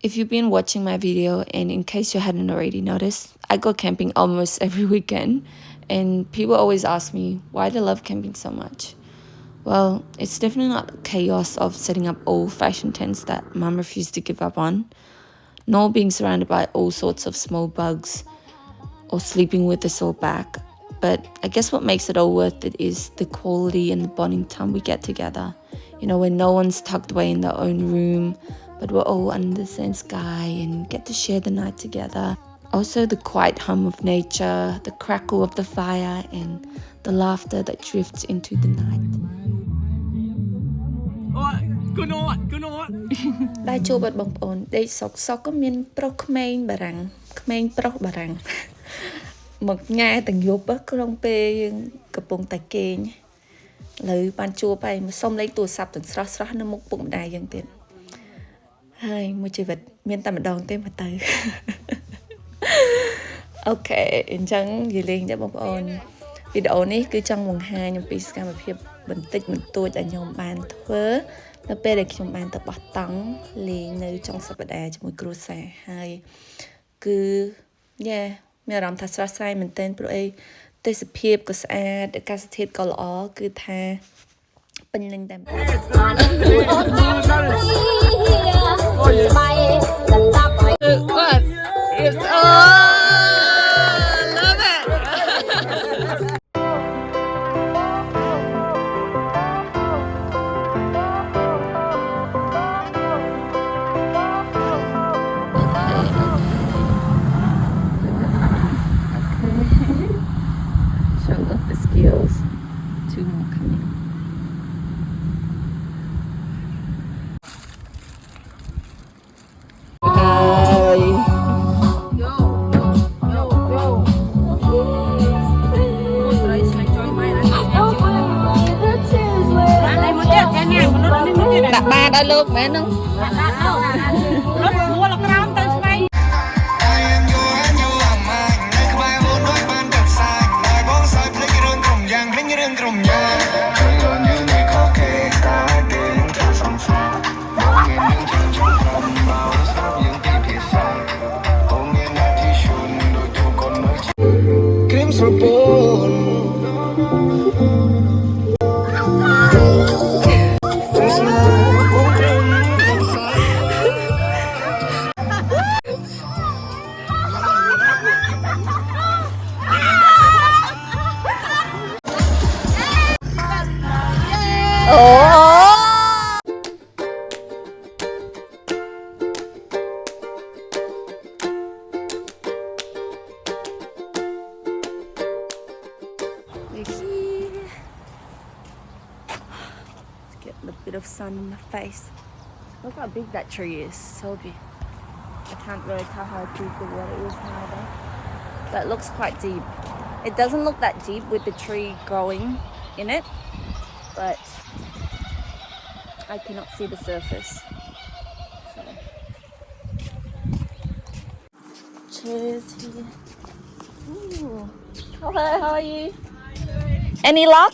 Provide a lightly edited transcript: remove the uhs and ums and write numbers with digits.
if you've been watching my video, and in case you hadn't already noticed, I go camping almost every weekend, and people always ask me why do I love camping so much. Well, it's definitely not the chaos of setting up old-fashioned tents that mum refused to give up on, nor being surrounded by all sorts of small bugs or sleeping with a sore back. But I guess what makes it all worth it is the quality and the bonding time we get together. You know, when no one's tucked away in their own room, but we're all under the same sky and get to share the night together. Also the quiet hum of nature, the crackle of the fire, and the laughter that drifts into the night. ដែរជួបបាត់បងប្អូនដេកសុកសុកក៏មានប្រុសក្មេងបារាំងក្មេងប្រុសបារាំងមកញ៉ែទាំងយប់ក្នុងពេលយើងកំពុងតែគេងឥឡូវបានជួបហើយមកសុំលេខទូរស័ព្ទទាំងស្រស់ស្រស់នៅមុខពុកម្ដាយយើងទៀតហើយមួយជីវិតមានតែម្ដងទេមកទៅអូខេអញ្ចឹងនិយាយលេងដែរបងប្អូនវីដេអូនេះគឺចង់បង្ហាញអំពីសកម្មភាពបន្តិចបន្តួចដែលខ្ញុំបានធ្វើនៅពេលដែលខ្ញុំបានទៅបោះតង់លេងនៅចុងសប្តាហ៍ជាមួយគ្រួសារហើយគឺមានអារម្មណ៍ថាស្រស់ស្រាយមែនទែនព្រោះអីទេសភាពក៏ស្អាតអាកាសធាតុក៏ល្អគឺថាពេញលេញតែដាក់បាតឲ្យលោកមែនហ្នឹងរត់មួលក្រោមទៅស្វែងa bit of sun in my face. Look how big that tree is. So big. I can't really tell how deep the water is now though. But it looks quite deep. It doesn't look that deep with the tree growing in it, but I cannot see the surface. So. Cheers here. Ooh. Hello, how are you? Any luck?